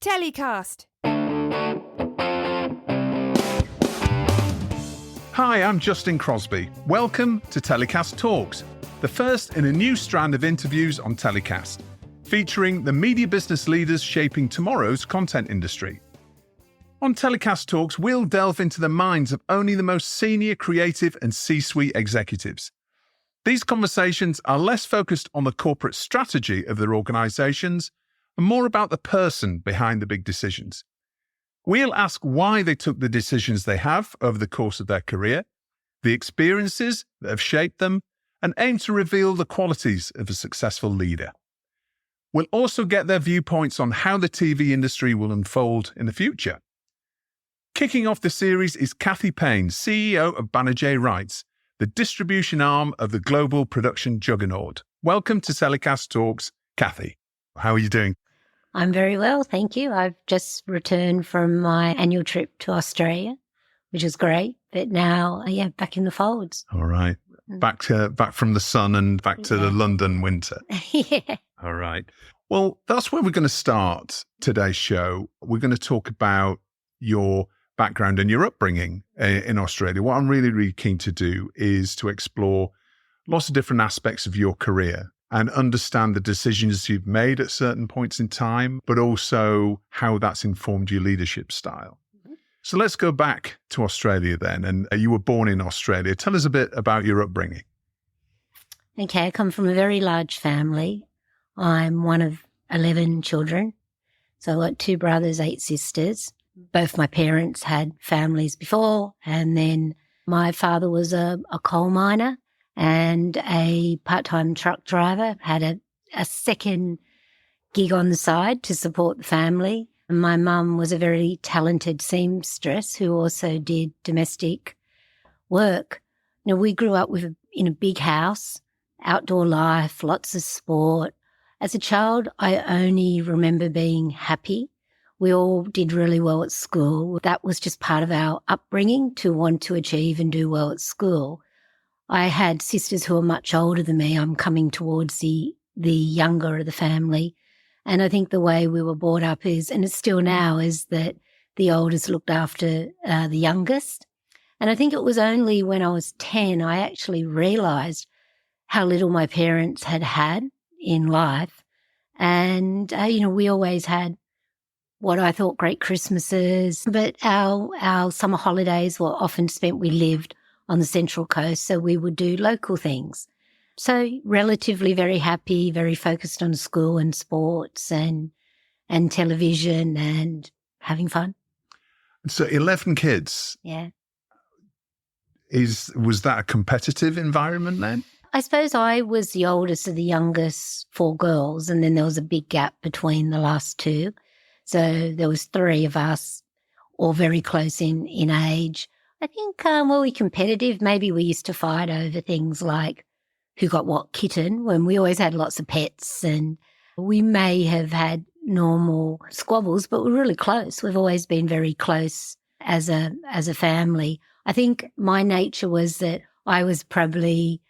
TellyCast. Hi, I'm Justin Crosby. Welcome to TellyCast Talks, the first in a new strand of interviews on TellyCast, featuring the media business leaders shaping tomorrow's content industry. On TellyCast Talks, we'll delve into the minds of only the most senior creative and C-suite executives. These conversations are less focused on the corporate strategy of their organizations and more about the person behind the big decisions. We'll ask why they took the decisions they have over the course of their career, the experiences that have shaped them, and aim to reveal the qualities of a successful leader. We'll also get their viewpoints on how the TV industry will unfold in the future. Kicking off the series is Cathy Payne, CEO of Banijay Rights, the distribution arm of the global production juggernaut. Welcome to TellyCast Talks, Cathy. How are you doing? I'm very well, thank you. I've just returned from my annual trip to Australia, which is great. But now, back in the folds. All right. Back from the sun and back to the London winter. Yeah. All right. Well, that's where we're going to start today's show. We're going to talk about your background and your upbringing in Australia. What I'm really, really keen to do is to explore lots of different aspects of your career and understand the decisions you've made at certain points in time, but also how that's informed your leadership style. So let's go back to Australia then. And you were born in Australia. Tell us a bit about your upbringing. Okay, I come from a very large family. I'm one of 11 children. So I've got 2 brothers, 8 sisters. Both my parents had families before, and then my father was a coal miner and a part-time truck driver, had a second gig on the side to support the family. And my mum was a very talented seamstress who also did domestic work. You know, we grew up in a big house, outdoor life, lots of sport. As a child, I only remember being happy. We all did really well at school. That was just part of our upbringing, to want to achieve and do well at school. I had sisters who are much older than me. I'm coming towards the younger of the family. And I think the way we were brought up is, and it's still now, is that the oldest looked after the youngest. And I think it was only when I was 10 I actually realised how little my parents had in life. And, we always had what I thought great Christmases, but our summer holidays were often spent, we lived on the Central Coast, so we would do local things. So relatively very happy, very focused on school and sports and television and having fun. So 11 kids. Yeah. Was that a competitive environment then? I suppose I was the oldest of the youngest 4 girls, and then there was a big gap between the last 2. So there was 3 of us, all very close in age. I think, were we competitive? Maybe we used to fight over things like who got what kitten, when we always had lots of pets, and we may have had normal squabbles, but we're really close. We've always been very close as a family. I think my nature was that I was probably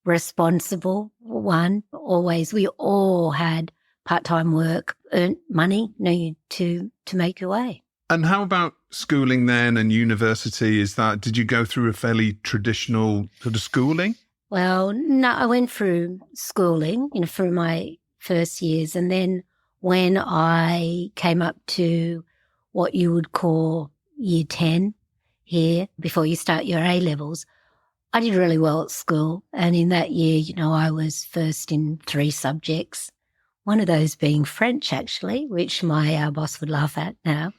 responsible one. Always, we all had part-time work, earned money, needed to make your way. And how about schooling then and university? Did you go through a fairly traditional sort of schooling? Well, no, I went through schooling, through my first years. And then when I came up to what you would call year 10 here, before you start your A-levels, I did really well at school. And in that year, I was first in 3 subjects, one of those being French, actually, which my boss would laugh at now.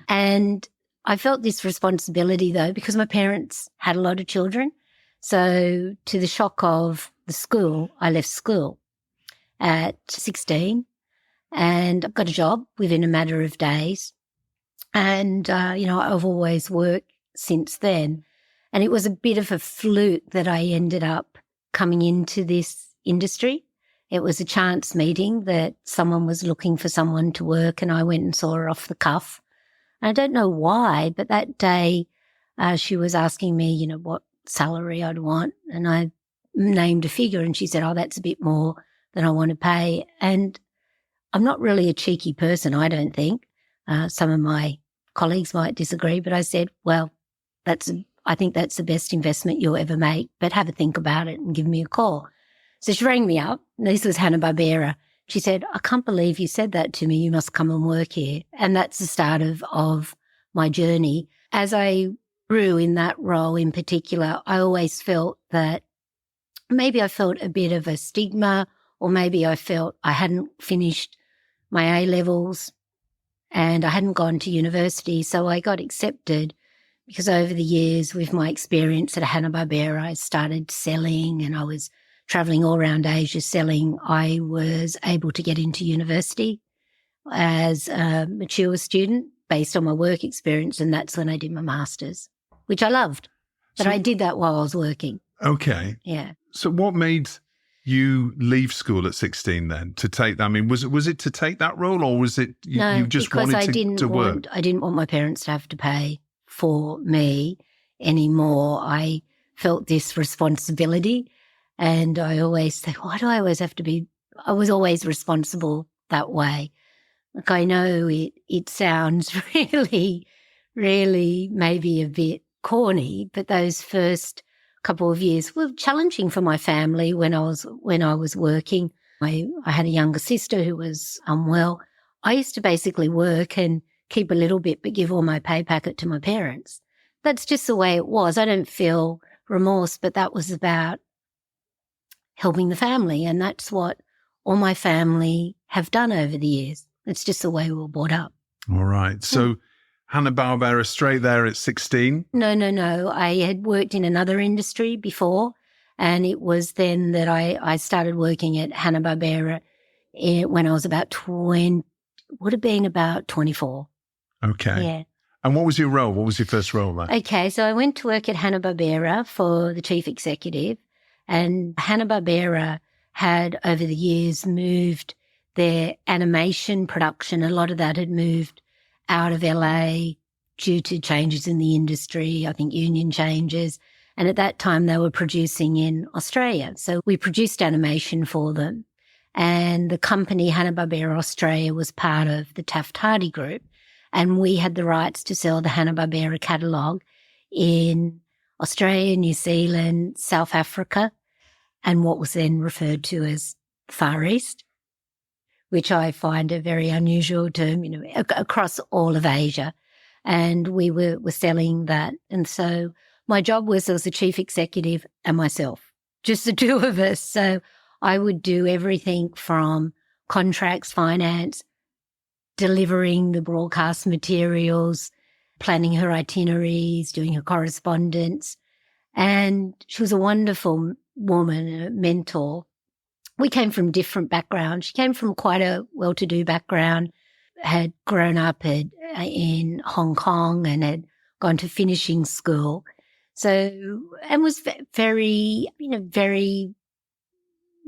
And I felt this responsibility, though, because my parents had a lot of children. So to the shock of the school, I left school at 16 and I got a job within a matter of days. And, I've always worked since then. And it was a bit of a fluke that I ended up coming into this industry. It was a chance meeting that someone was looking for someone to work, and I went and saw her off the cuff. And I don't know why, but that day she was asking me, what salary I'd want. And I named a figure and she said, oh, that's a bit more than I want to pay. And I'm not really a cheeky person, I don't think. Some of my colleagues might disagree, but I said, well, I think that's the best investment you'll ever make, but have a think about it and give me a call. So she rang me up. This was Hanna-Barbera. She said, I can't believe you said that to me. You must come and work here. And that's the start of my journey. As I grew in that role in particular, I always felt that maybe I felt a bit of a stigma, or maybe I felt I hadn't finished my A-levels and I hadn't gone to university. So I got accepted because over the years with my experience at Hanna-Barbera, I started selling and I was traveling all around Asia selling. I was able to get into university as a mature student based on my work experience, and that's when I did my master's, which I loved. But I did that while I was working. Okay. Yeah. So what made you leave school at 16 then to take that? I mean, was it to take that role, or was it you just wanted to work? I didn't want my parents to have to pay for me anymore. I felt this responsibility, and I always say, why do I always have to be? I was always responsible that way. Like, I know it sounds really, really maybe a bit corny, but those first couple of years were challenging for my family when I was working. I had a younger sister who was unwell. I used to basically work and keep a little bit but give all my pay packet to my parents. That's just the way it was. I don't feel remorse, but that was about helping the family, and that's what all my family have done over the years. It's just the way we were brought up. All right. So Hanna-Barbera straight there at 16? No. I had worked in another industry before, and it was then that I started working at Hanna-Barbera when I was about 24. Okay. Yeah. And what was your role? What was your first role there? Okay, so I went to work at Hanna-Barbera for the chief executive, and Hanna-Barbera had over the years moved their animation production. A lot of that had moved out of LA due to changes in the industry, I think union changes. And at that time they were producing in Australia. So we produced animation for them. And the company Hanna-Barbera Australia was part of the Taft-Hardy Group. And we had the rights to sell the Hanna-Barbera catalogue in Australia, New Zealand, South Africa, and what was then referred to as Far East, which I find a very unusual term, across all of Asia. And we were selling that. And so my job was as the chief executive and myself, just the two of us. So I would do everything from contracts, finance, delivering the broadcast materials, planning her itineraries, doing her correspondence. And she was a wonderful woman, a mentor. We came from different backgrounds. She came from quite a well-to-do background, had grown up in Hong Kong and had gone to finishing school. So, and was very, very,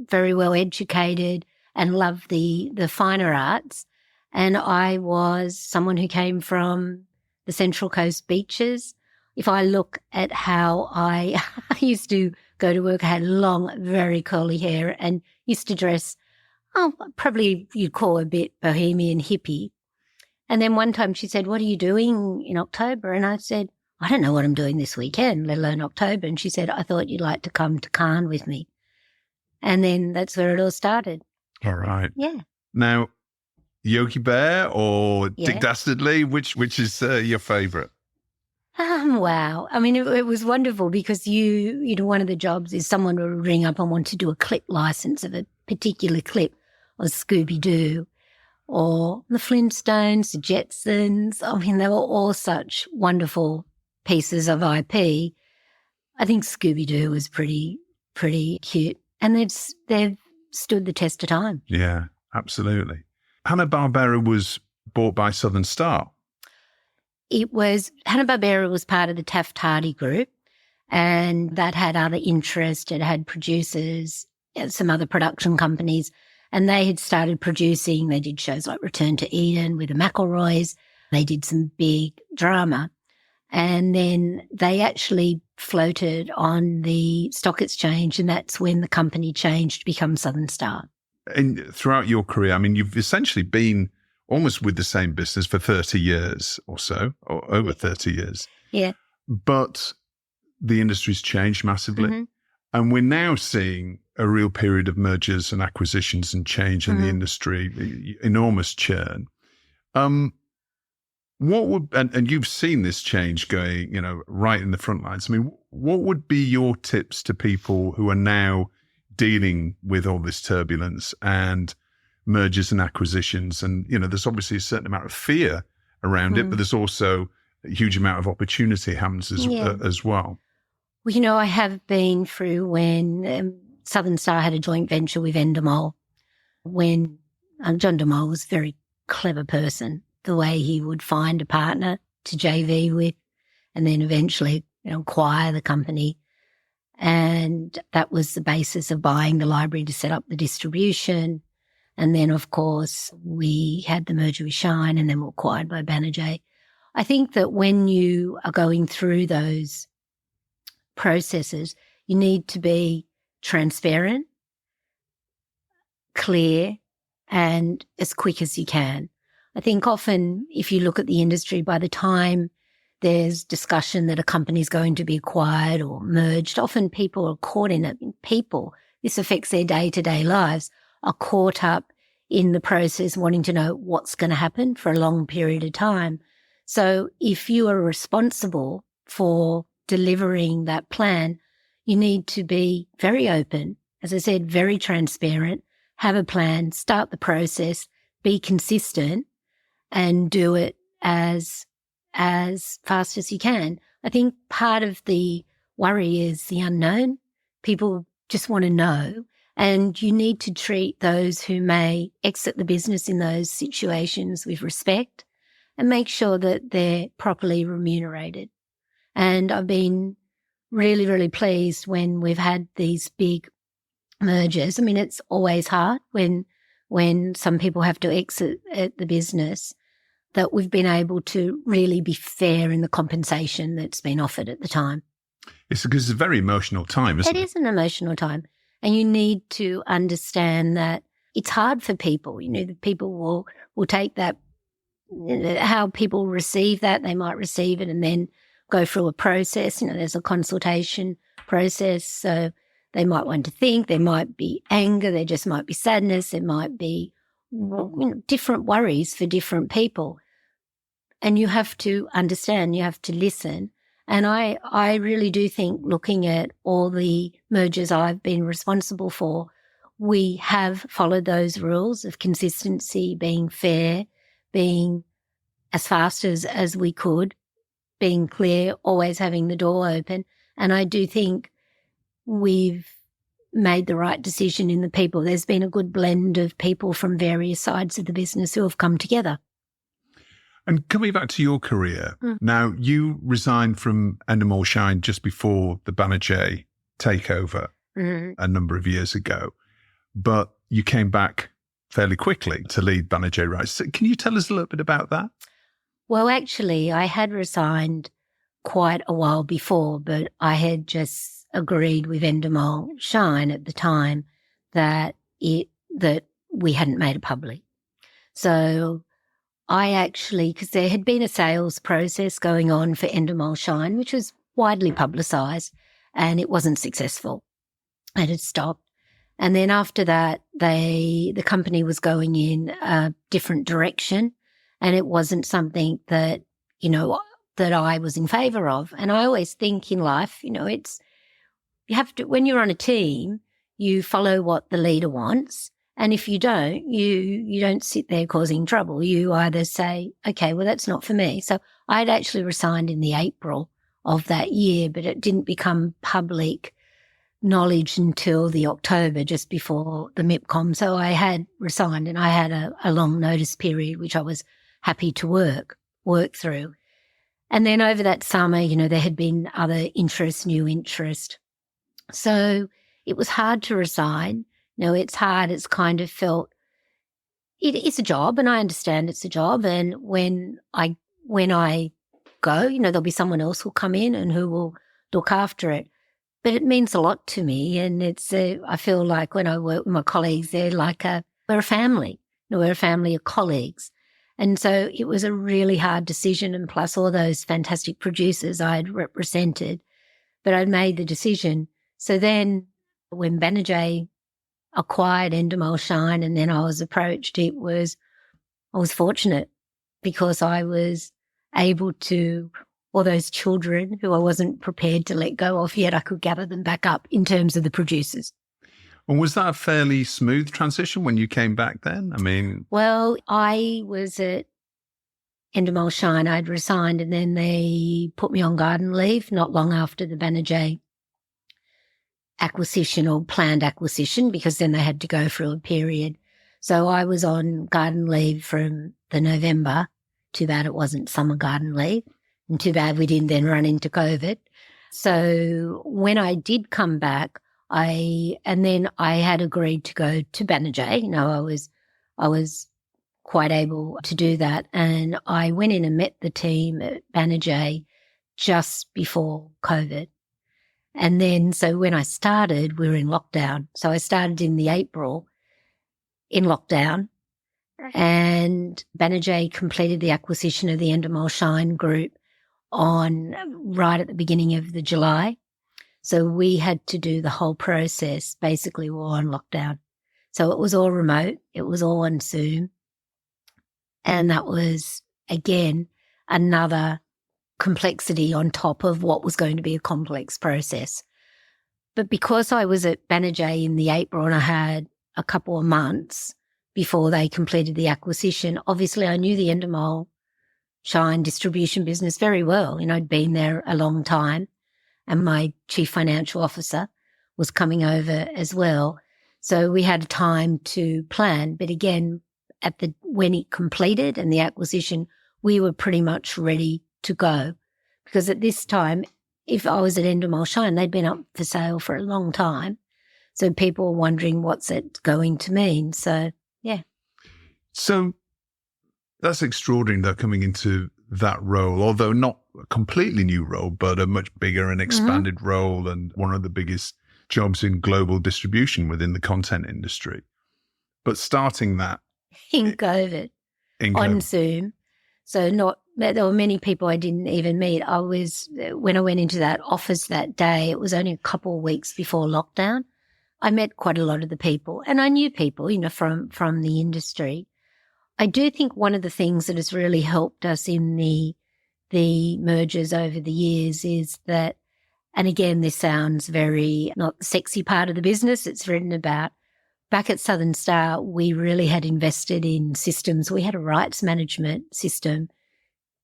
very well educated and loved the finer arts. And I was someone who came from the Central Coast beaches. If I look at how I used to go to work, I had long, very curly hair and used to dress, probably you'd call a bit bohemian hippie. And then one time she said, what are you doing in October? And I said, I don't know what I'm doing this weekend, let alone October. And she said, I thought you'd like to come to Cannes with me. And then that's where it all started. All right. Yeah. Now, Yogi Bear or Dick Dastardly, which is your favourite? Wow. I mean, it was wonderful because one of the jobs is someone will ring up and want to do a clip license of a particular clip or Scooby-Doo or the Flintstones, the Jetsons. I mean, they were all such wonderful pieces of IP. I think Scooby-Doo was pretty cute, and they've stood the test of time. Yeah, absolutely. Hanna-Barbera was bought by Southern Star. Hanna-Barbera was part of the Taft-Hardy Group, and that had other interests. It had producers, some other production companies, and they had started producing. They did shows like Return to Eden with the McElroys. They did some big drama. And then they actually floated on the stock exchange, and that's when the company changed to become Southern Star. And throughout your career, I mean, you've essentially been almost with the same business for 30 years or so, or over 30 years. Yeah. But the industry's changed massively. Mm-hmm. And we're now seeing a real period of mergers and acquisitions and change in the industry, enormous churn. What would, and you've seen this change going, right in the front lines. I mean, what would be your tips to people who are now dealing with all this turbulence and mergers and acquisitions? And, there's obviously a certain amount of fear around it, but there's also a huge amount of opportunity happens as well. Well, I have been through when Southern Star had a joint venture with Endemol, when John DeMol was a very clever person, the way he would find a partner to JV with and then eventually acquire the company. And that was the basis of buying the library to set up the distribution. And then, of course, we had the merger with Shine and then were acquired by Banijay. I think that when you are going through those processes, you need to be transparent, clear, and as quick as you can. I think often if you look at the industry, by the time there's discussion that a company is going to be acquired or merged, often people are caught in it. This affects their day-to-day lives, are caught up in the process wanting to know what's going to happen for a long period of time. So if you are responsible for delivering that plan, you need to be very open, as I said, very transparent, have a plan, start the process, be consistent, and do it as fast as you can. I think part of the worry is the unknown. People just want to know, and you need to treat those who may exit the business in those situations with respect and make sure that they're properly remunerated. And I've been really, really pleased when we've had these big mergers. I mean, it's always hard when some people have to exit the business, that we've been able to really be fair in the compensation that's been offered at the time. It's because it's a very emotional time, isn't it? It is an emotional time. And you need to understand that it's hard for people. The people will take that, how people receive that. They might receive it and then go through a process. There's a consultation process. So they might want to think, there might be anger, there just might be sadness, there might be different worries for different people. And you have to understand, you have to listen. And I really do think, looking at all the mergers I've been responsible for, we have followed those rules of consistency, being fair, being as fast as we could, being clear, always having the door open. And I do think we've made the right decision in the people. There's been a good blend of people from various sides of the business who have come together. And coming back to your career, now you resigned from Endemol Shine just before the Banijay takeover a number of years ago, but you came back fairly quickly to lead Banijay Rights. So can you tell us a little bit about that? Well, actually, I had resigned quite a while before, but I had just agreed with Endemol Shine at the time that we hadn't made it public. So I actually, because there had been a sales process going on for Endemol Shine, which was widely publicised, and it wasn't successful. It had stopped. And then after that, the company was going in a different direction, and it wasn't something that, that I was in favour of. And I always think in life, it's, you have to, when you're on a team, you follow what the leader wants. And if you don't, you don't sit there causing trouble. You either say, okay, well, that's not for me. So I'd actually resigned in the April of that year, but it didn't become public knowledge until the October, just before the MIPCOM. So I had resigned, and I had a long notice period, which I was happy to work through. And then over that summer, there had been other interest, new interest. So it was hard to resign. It's hard. It's kind of felt, it is a job, and I understand it's a job. And when I go, there'll be someone else who'll come in and who will look after it. But it means a lot to me. And I feel like when I work with my colleagues, we're a family. We're a family of colleagues. And so it was a really hard decision, and plus all those fantastic producers I had represented, but I'd made the decision. So then when Banijay acquired Endemol Shine and then I was approached, I was fortunate because I was able to, all those children who I wasn't prepared to let go of yet, I could gather them back up in terms of the producers. And was that a fairly smooth transition when you came back then? I mean... Well, I was at Endemol Shine. I'd resigned and then they put me on garden leave not long after the Banijay acquisition or planned acquisition, because then they had to go through a period. So I was on garden leave from the November. Too bad it wasn't summer garden leave, and too bad we didn't then run into COVID. So when I did come back, I had agreed to go to Banijay. You know, I was quite able to do that. And I went in and met the team at Banijay just before COVID. And then, so when I started, we were in lockdown. So I started in the April in lockdown, and Banijay completed the acquisition of the Endemol Shine group right at the beginning of the July. So we had to do the whole process. Basically, we were on lockdown. So it was all remote. It was all on Zoom. And that was, again, another complexity on top of what was going to be a complex process. But because I was at Banijay in the April and I had a couple of months before they completed the acquisition, obviously I knew the Endemol Shine distribution business very well. You know, I'd been there a long time, and my chief financial officer was coming over as well. So we had time to plan. But again, when it completed and the acquisition, we were pretty much ready to go, because at this time, if I was at Endemol Shine, they'd been up for sale for a long time. So people were wondering what's it going to mean. So, yeah. So that's extraordinary, though, coming into that role, although not a completely new role, but a much bigger and expanded role, and one of the biggest jobs in global distribution within the content industry. But starting that in COVID, on Zoom. So there were many people I didn't even meet. When I went into that office that day, it was only a couple of weeks before lockdown. I met quite a lot of the people, and I knew people, you know, from the industry. I do think one of the things that has really helped us in the mergers over the years is that, and again, this sounds very not the sexy part of the business it's written about. Back at Southern Star, we really had invested in systems. We had a rights management system,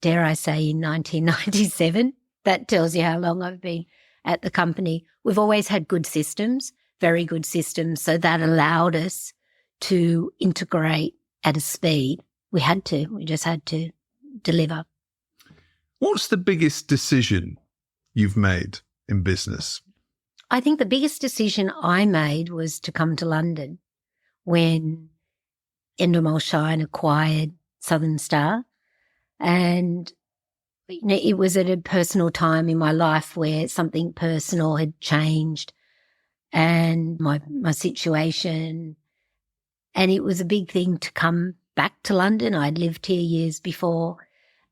dare I say, in 1997. That tells you how long I've been at the company. We've always had good systems, very good systems, so that allowed us to integrate at a speed. We just had to deliver. What's the biggest decision you've made in business? I think the biggest decision I made was to come to London when Endemol Shine acquired Southern Star. And you know, it was at a personal time in my life where something personal had changed and my situation. And it was a big thing to come back to London. I'd lived here years before.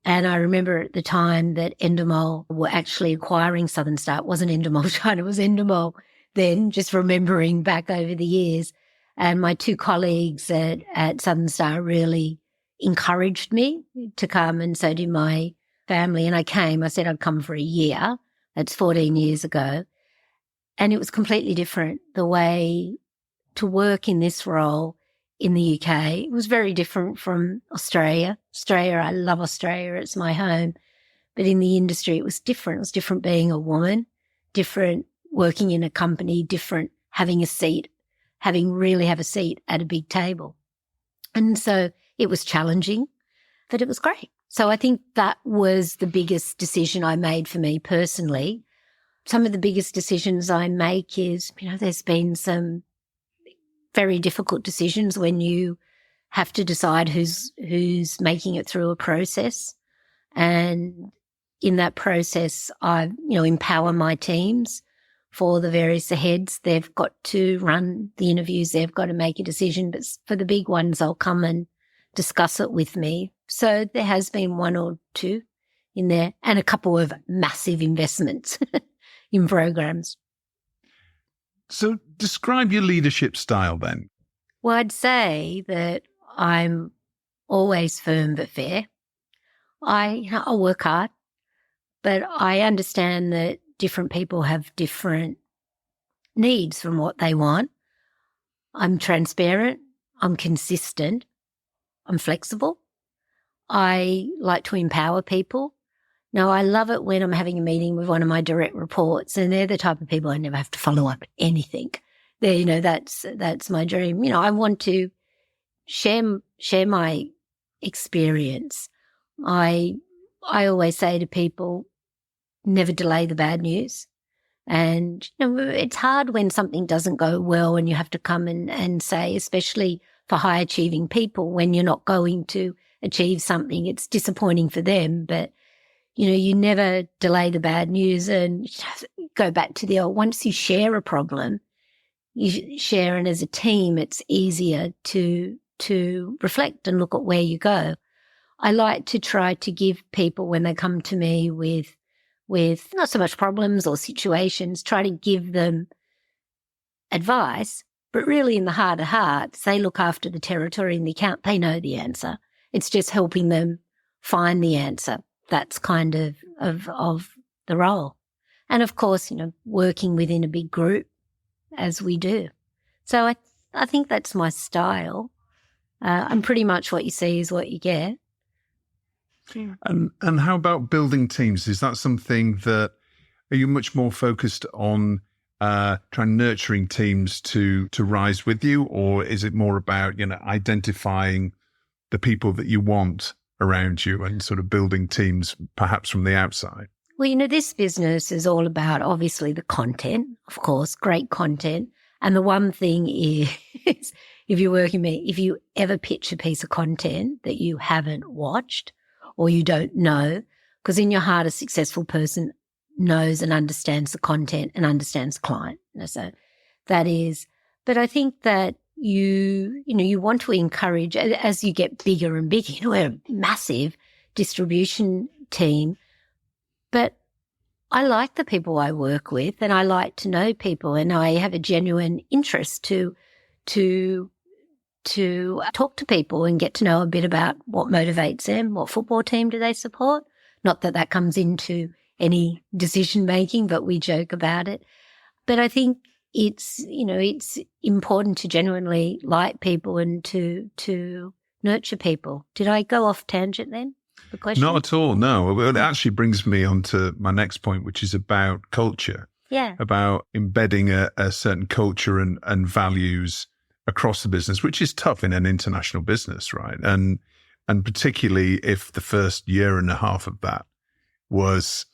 And I remember at the time that Endemol were actually acquiring Southern Star. It wasn't Endemol Shine, it was Endemol then, just remembering back over the years. And my two colleagues at Southern Star really encouraged me to come, and so did my family. And I came. I said I'd come for a year. That's 14 years ago. And it was completely different. The way to work in this role in the UK, it was very different from Australia. I love Australia. It's my home. But in the industry, it was different. It was different being a woman, different working in a company, different having a seat at a big table. And so it was challenging, but it was great. So I think that was the biggest decision I made for me personally. Some of the biggest decisions I make is, you know, there's been some very difficult decisions when you have to decide who's making it through a process. And in that process, I, you know, empower my teams for the various heads. They've got to run the interviews. They've got to make a decision. But for the big ones, I'll come and discuss it with me. So there has been one or two in there and a couple of massive investments in programs. So describe your leadership style then. Well, I'd say that I'm always firm but fair. I work hard, but I understand that different people have different needs from what they want. I'm transparent. I'm consistent. I'm flexible. I like to empower people. Now, I love it when I'm having a meeting with one of my direct reports, and they're the type of people I never have to follow up anything. That's my dream. I want to share my experience. I always say to people, never delay the bad news. And it's hard when something doesn't go well and you have to come and say, especially for high achieving people, when you're not going to achieve something, it's disappointing for them. But, you never delay the bad news and go back to the old, once you share a problem, you share, and as a team, it's easier to reflect and look at where you go. I like to try to give people, when they come to me with not so much problems or situations, try to give them advice, but really in the heart of hearts, they look after the territory and the account. They know the answer. It's just helping them find the answer. That's kind of the role. And of course, working within a big group as we do. So I think that's my style. I'm pretty much what you see is what you get. And how about building teams? Is that something that, are you much more focused on nurturing teams to rise with you, or is it more about, identifying the people that you want around you and sort of building teams perhaps from the outside? Well, this business is all about, obviously, the content, of course, great content. And the one thing is, if you're working with me, if you ever pitch a piece of content that you haven't watched or you don't know, because in your heart, a successful person knows and understands the content and understands the client. So that is, but I think that you want to encourage, as you get bigger and bigger, we're a massive distribution team, but I like the people I work with and I like to know people, and I have a genuine interest to talk to people and get to know a bit about what motivates them, what football team do they support. Not that that comes into any decision making, but we joke about it. But I think it's important to genuinely like people and to nurture people. Did I go off tangent then? The question? Not at all, no. It actually brings me on to my next point, which is about culture. Yeah. About embedding a certain culture and values across the business, which is tough in an international business, right? And particularly if the first year and a half of that was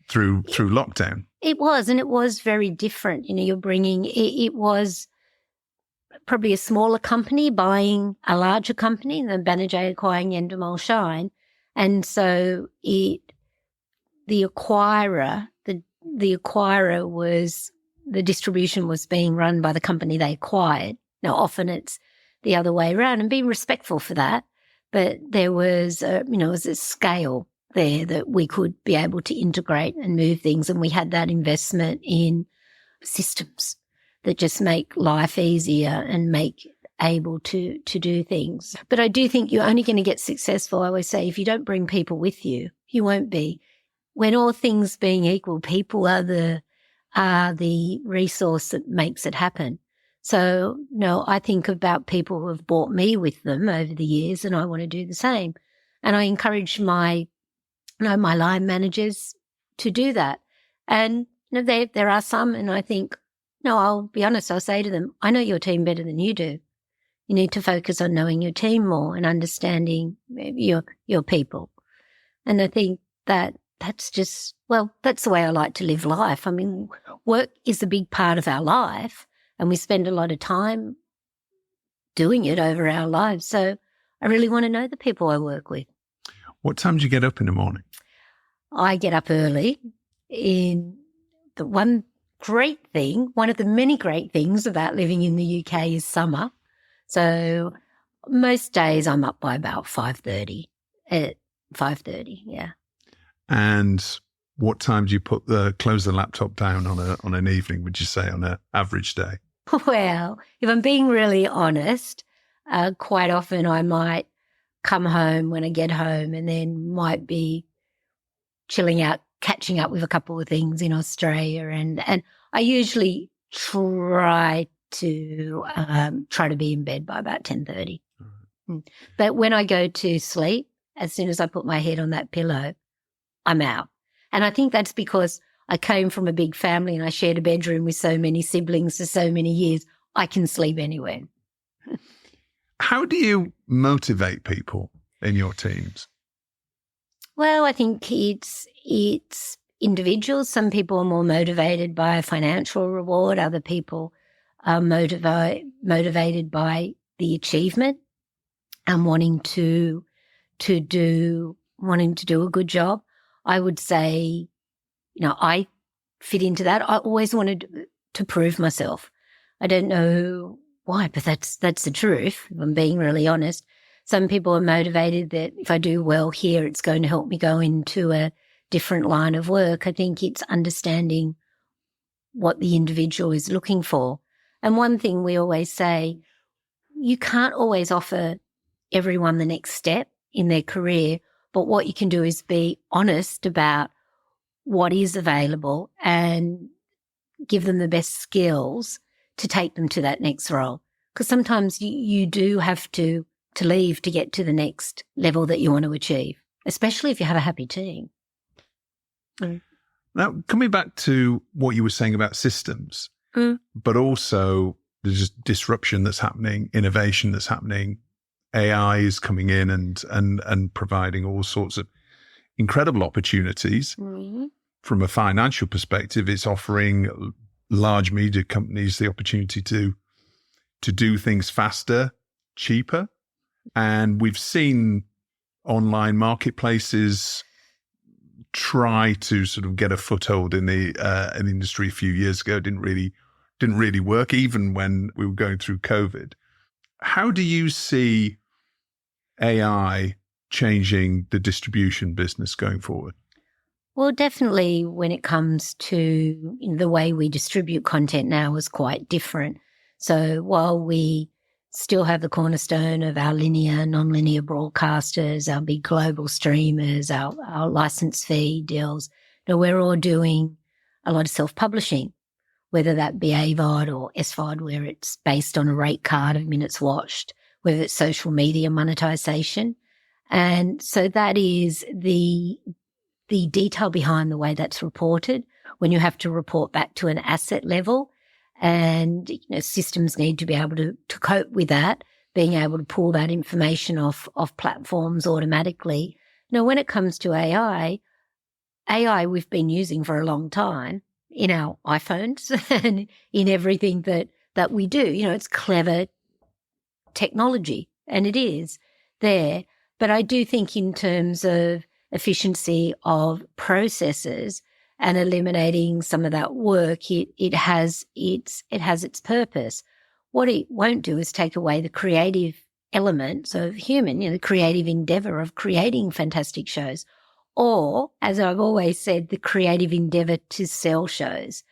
through lockdown. It was, and it was very different. You're bringing, it was probably a smaller company buying a larger company than Banijay acquiring Endemol Shine. And so the acquirer was, the distribution was being run by the company they acquired. Now, often it's the other way around, and being respectful for that. But there was, was a scale there that we could be able to integrate and move things. And we had that investment in systems that just make life easier and make able to do things. But I do think you're only going to get successful, I always say, if you don't bring people with you, you won't be. When all things being equal, people are the resource that makes it happen. So, I think about people who have brought me with them over the years, and I want to do the same. And I encourage my line managers to do that. And there are some, and I think, I'll be honest, I'll say to them, I know your team better than you do. You need to focus on knowing your team more and understanding your people. And I think that's just, that's the way I like to live life. I mean, work is a big part of our life, and we spend a lot of time doing it over our lives. So I really want to know the people I work with. What time do you get up in the morning? I get up early. One of the many great things about living in the UK is summer. So Most days I'm up by about 5:30. At 5:30, yeah. And what time do you close the laptop down on an evening, would you say, on an average day? Well, if I'm being really honest, quite often I might come home when I get home and then might be chilling out, catching up with a couple of things in Australia. And I usually try to be in bed by about 10:30. But when I go to sleep, as soon as I put my head on that pillow, I'm out. And I think that's because I came from a big family and I shared a bedroom with so many siblings for so many years. I can sleep anywhere. How do you motivate people in your teams? Well, I think it's individuals. Some people are more motivated by a financial reward. Other people are motivated by the achievement and wanting to do a good job. I would say, I fit into that. I always wanted to prove myself. I don't know why, but that's the truth, if I'm being really honest. Some people are motivated that if I do well here, it's going to help me go into a different line of work. I think it's understanding what the individual is looking for. And one thing we always say, you can't always offer everyone the next step in their career, but what you can do is be honest about what is available and give them the best skills to take them to that next role. Because sometimes you do have to leave to get to the next level that you want to achieve, especially if you have a happy team. Now, coming back to what you were saying about systems, but also there's just disruption that's happening, innovation that's happening. AI is coming in and providing all sorts of incredible opportunities. Mm-hmm. From a financial perspective, it's offering large media companies the opportunity to do things faster, cheaper. And we've seen online marketplaces try to sort of get a foothold in the industry a few years ago. Didn't really work, even when we were going through COVID. How do you see AI changing the distribution business going forward? Well, definitely when it comes to the way we distribute content now is quite different. So while we still have the cornerstone of our linear, non-linear broadcasters, our big global streamers, our license fee deals, we're all doing a lot of self-publishing, whether that be AVOD or SVOD, where it's based on a rate card of minutes watched, whether it's social media monetization. And so that is the detail behind the way that's reported when you have to report back to an asset level. And systems need to be able to cope with that, being able to pull that information off platforms automatically. Now, when it comes to AI we've been using for a long time in our iPhones and in everything that we do. It's clever technology, and it is there. But I do think in terms of efficiency of processes and eliminating some of that work, it has its purpose. What it won't do is take away the creative elements of human, the creative endeavor of creating fantastic shows, or, as I've always said, the creative endeavor to sell shows.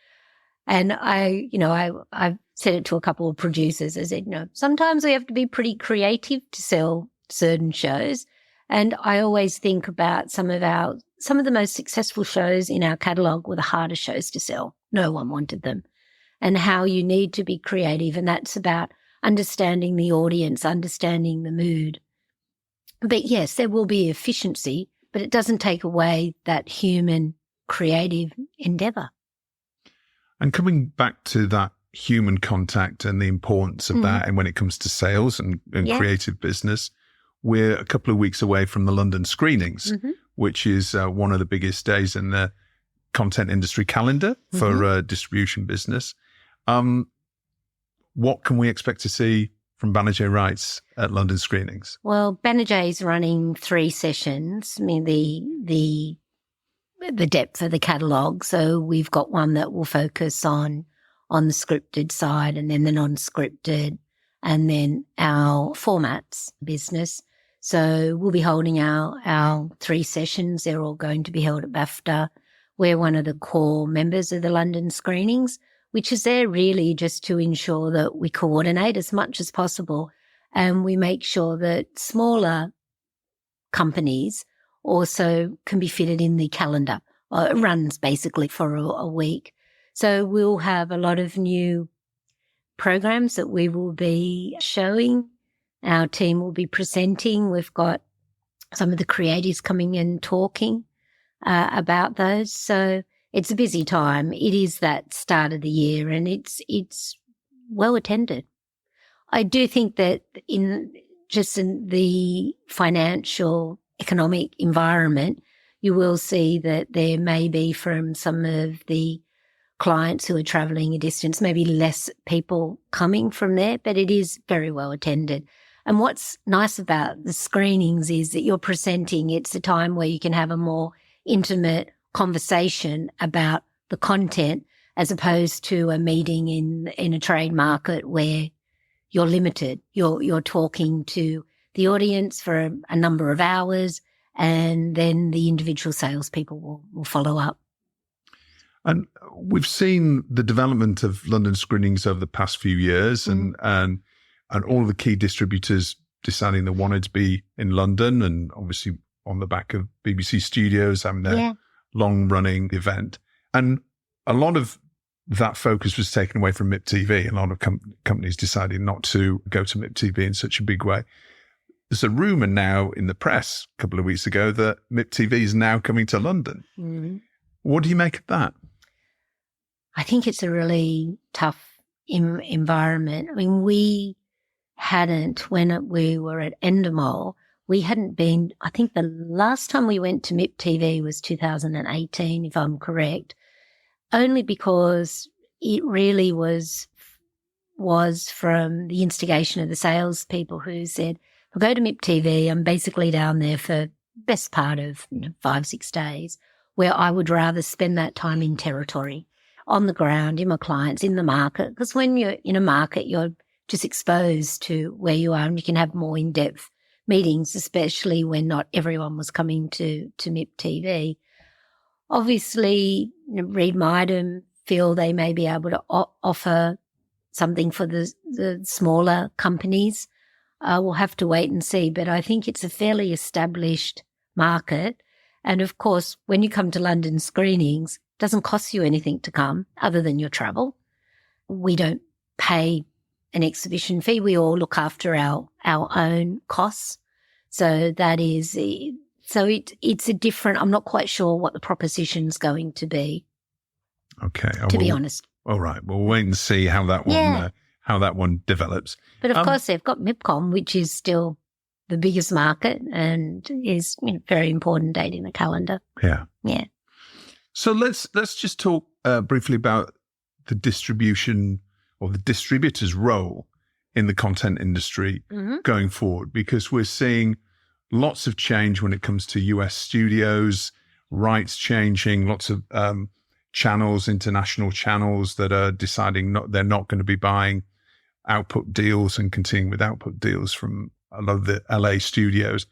And I've said it to a couple of producers. I said, sometimes we have to be pretty creative to sell certain shows. And I always think about some of the most successful shows in our catalogue were the hardest shows to sell. No one wanted them. And how you need to be creative. And that's about understanding the audience, understanding the mood. But yes, there will be efficiency, but it doesn't take away that human creative endeavour. And coming back to that human contact and the importance of that, and when it comes to sales and creative business, we're a couple of weeks away from the London screenings, which is one of the biggest days in the content industry calendar for distribution business. What can we expect to see from Banijay Rights at London screenings? Well, Banijay's running 3 sessions. I mean, the depth of the catalogue. So we've got one that will focus on the scripted side, and then the non-scripted, and then our formats business. So we'll be holding our 3 sessions. They're all going to be held at BAFTA. We're one of the core members of the London screenings, which is there really just to ensure that we coordinate as much as possible, and we make sure that smaller companies also can be fitted in the calendar. It runs basically for a week. So we'll have a lot of new programs that we will be showing. Our team will be presenting. We've got some of the creatives coming and talking about those. So it's a busy time. It is that start of the year, and it's well attended. I do think that in the financial economic environment, you will see that there may be, from some of the clients who are travelling a distance, maybe less people coming from there, but it is very well attended. And what's nice about the screenings is that you're presenting. It's a time where you can have a more intimate conversation about the content, as opposed to a meeting in a trade market where you're limited. You're talking to the audience for a number of hours, and then the individual salespeople will follow up. And we've seen the development of London screenings over the past few years, and all of the key distributors deciding they wanted to be in London, and obviously on the back of BBC Studios having their long-running event. And a lot of that focus was taken away from MIP TV. A lot of companies decided not to go to MIP TV in such a big way. There's a rumour now in the press a couple of weeks ago that MIP TV is now coming to London. Mm-hmm. What do you make of that? I think it's a really tough environment. I mean, we hadn't, when we were at Endemol, we hadn't been, I think the last time we went to MIP TV was 2018, if I'm correct, only because it really was from the instigation of the salespeople who said, I'll go to MIP TV. I'm basically down there for best part of 5-6 days, where I would rather spend that time in territory, on the ground, in my clients, in the market. Because when you're in a market, you're just exposed to where you are, and you can have more in-depth meetings, especially when not everyone was coming to MIP TV. Obviously, Reed Mydam feel they may be able to offer something for the smaller companies. We'll have to wait and see, but I think it's a fairly established market. And of course, when you come to London screenings, it doesn't cost you anything to come other than your travel. We don't pay an exhibition fee. We all look after our own costs. So that is, it's a different, I'm not quite sure what the proposition's going to be. Okay. To be honest. All right. We'll wait and see how that one develops. But of course, they've got MIPCOM, which is still the biggest market and is a very important date in the calendar. Yeah. Yeah. So let's just talk briefly about the distribution or the distributor's role in the content industry going forward, because we're seeing lots of change when it comes to US studios, rights changing, lots of channels, international channels that are deciding they're not going to be buying output deals and continuing with output deals from a lot of the LA studios.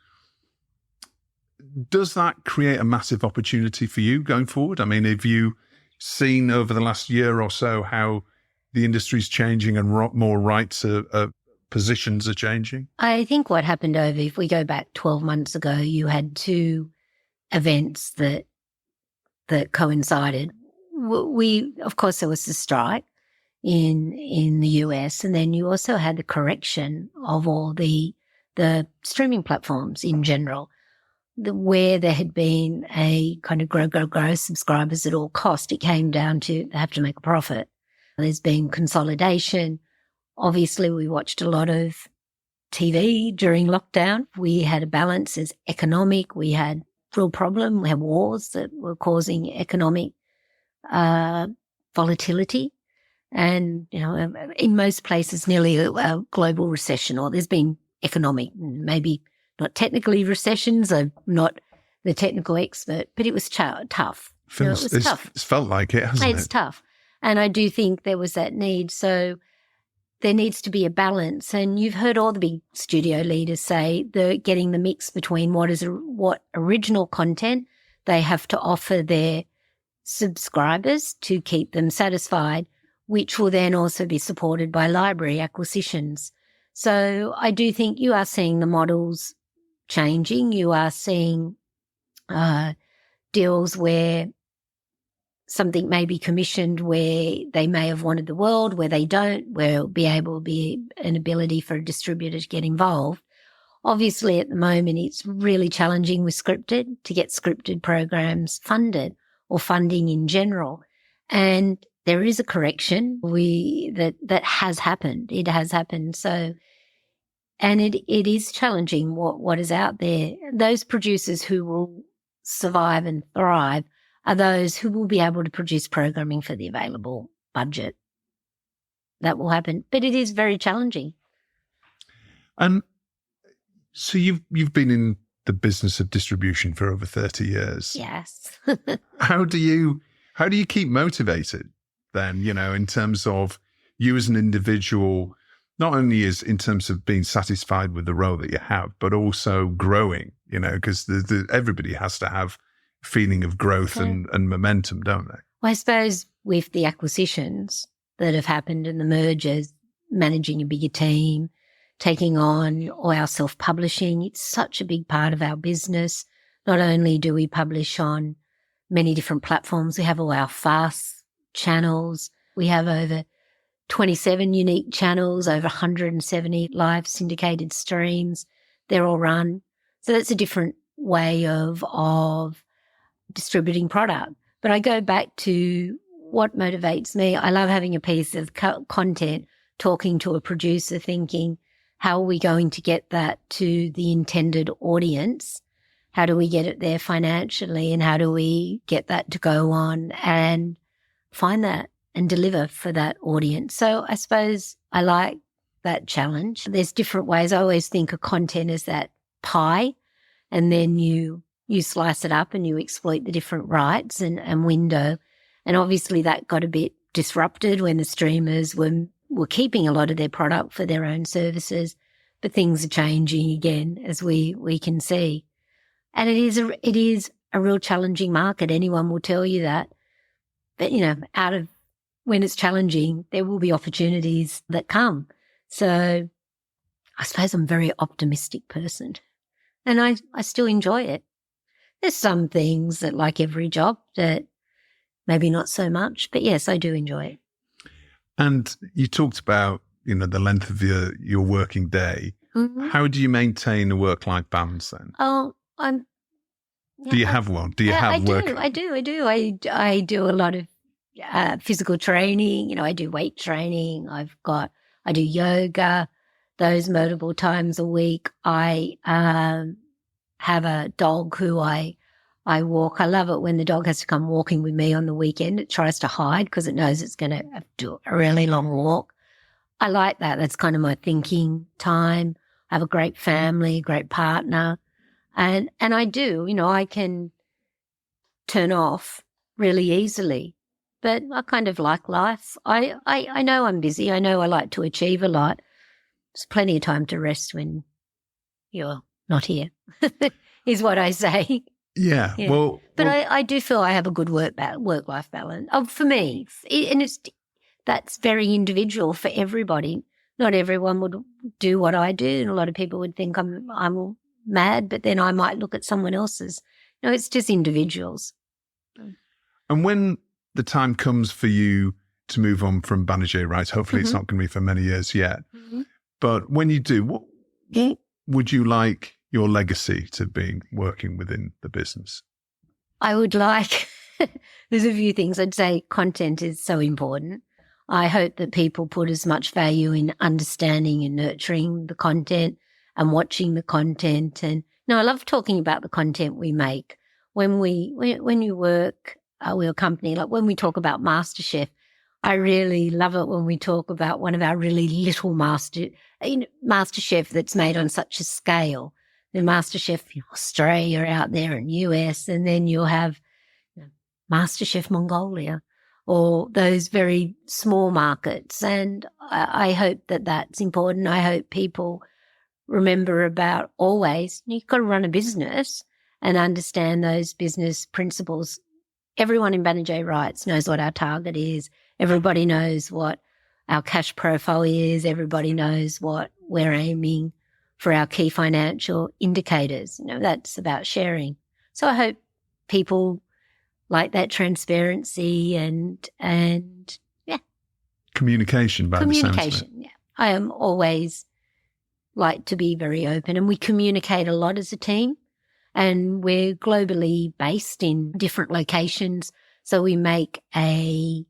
Does that create a massive opportunity for you going forward? I mean, have you seen over the last year or so how the industry's changing and more rights positions are changing? I think what happened if we go back 12 months ago, you had 2 events that coincided. Of course, there was the strike in the US, and then you also had the correction of all the streaming platforms in general, where there had been a kind of grow subscribers at all cost. It came down to they have to make a profit. There's been consolidation. Obviously, we watched a lot of TV during lockdown. We had a balance as economic. We had real problem. We had wars that were causing economic volatility. And, in most places, nearly a global recession, or there's been economic, maybe not technically recessions. I'm not the technical expert, but it was tough. It was tough. It's felt like it, hasn't it? It's tough. And I do think there was that need. So there needs to be a balance. And you've heard all the big studio leaders say they're getting the mix between what original content they have to offer their subscribers to keep them satisfied, which will then also be supported by library acquisitions. So I do think you are seeing the models changing. You are seeing deals where something may be commissioned where they may have wanted the world, where they don't, where it'll be able to be an ability for a distributor to get involved. Obviously, at the moment, it's really challenging with scripted to get scripted programs funded or funding in general. And there is a correction that has happened. It has happened. So, and it is challenging what is out there. Those producers who will survive and thrive are those who will be able to produce programming for the available budget. That will happen. But it is very challenging. And so you've been in the business of distribution for over 30 years. Yes. How do you keep motivated then, in terms of you as an individual, not only in terms of being satisfied with the role that you have, but also growing, because everybody has to have a feeling of growth and momentum, don't they? Well, I suppose with the acquisitions that have happened and the mergers, managing a bigger team, taking on all our self-publishing, it's such a big part of our business. Not only do we publish on many different platforms, we have all our fast channels. We have over 27 unique channels, over 170 live syndicated streams. They're all run. So that's a different way of distributing product. But I go back to what motivates me. I love having a piece of content, talking to a producer, thinking, how are we going to get that to the intended audience? How do we get it there financially? And how do we get that to go on and find that and deliver for that audience? So I suppose I like that challenge. There's different ways. I always think of content as that pie, and then you slice it up and you exploit the different rights and window. And obviously that got a bit disrupted when the streamers were keeping a lot of their product for their own services, but things are changing again, as we can see. And it is a real challenging market. Anyone will tell you that. But, out of when it's challenging, there will be opportunities that come. So I suppose I'm a very optimistic person, and I still enjoy it. There's some things that, like every job, that maybe not so much, but yes, I do enjoy it. And you talked about, the length of your working day. Mm-hmm. How do you maintain a work-life balance then? Oh, do you have one? Do you have work? I do. I do a lot of physical training. I do weight training. I do yoga, those multiple times a week. I have a dog who I walk. I love it when the dog has to come walking with me on the weekend. It tries to hide because it knows it's going to have to do a really long walk. I like that. That's kind of my thinking time. I have a great family, great partner. And I do, I can turn off really easily, but I kind of like life. I know I'm busy. I know I like to achieve a lot. There's plenty of time to rest when you're not here, is what I say. Yeah. Well, but I do feel I have a good work-life balance. For me, and that's very individual for everybody. Not everyone would do what I do, and a lot of people would think I'm mad, but then I might look at someone else's. It's just individuals. And when the time comes for you to move on from Banijay Rights, hopefully it's not going to be for many years yet, but when you do, what would you like your legacy to be working within the business? I would like, there's a few things. I'd say content is so important. I hope that people put as much value in understanding and nurturing the content and watching the content. And I love talking about the content we make. When you work with a company, like when we talk about MasterChef, I really love it when we talk about one of our really little MasterChef that's made on such a scale. The MasterChef in Australia out there and US, and then you'll have MasterChef Mongolia or those very small markets. And I hope that that's important. I hope people remember about always, you've got to run a business and understand those business principles. Everyone in Banijay Rights knows what our target is. Everybody knows what our cash profile is. Everybody knows what we're aiming for our key financial indicators. That's about sharing. So I hope people like that transparency and communication by the sounds of it. Communication, yeah. I am always like to be very open, and we communicate a lot as a team, and we're globally based in different locations. So we make a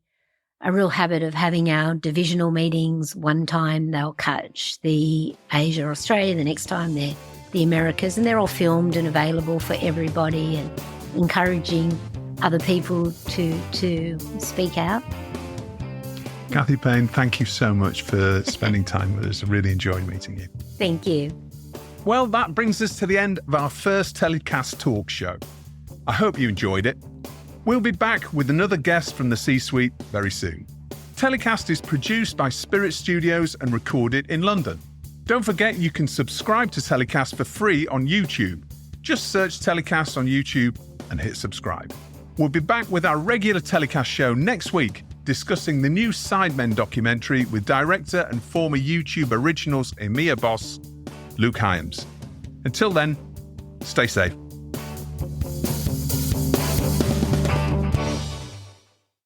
real habit of having our divisional meetings. One time they'll catch the Asia, Australia, the next time they're the Americas, and they're all filmed and available for everybody, and encouraging other people to speak out. Cathy Payne, thank you so much for spending time with us. I really enjoyed meeting you. Thank you. Well, that brings us to the end of our first TellyCast Talk show. I hope you enjoyed it. We'll be back with another guest from the C-suite very soon. TellyCast is produced by Spirit Studios and recorded in London. Don't forget you can subscribe to TellyCast for free on YouTube. Just search TellyCast on YouTube and hit subscribe. We'll be back with our regular TellyCast show next week, discussing the new Sidemen documentary with director and former YouTube Originals EMEA boss, Luke Hyams. Until then, stay safe.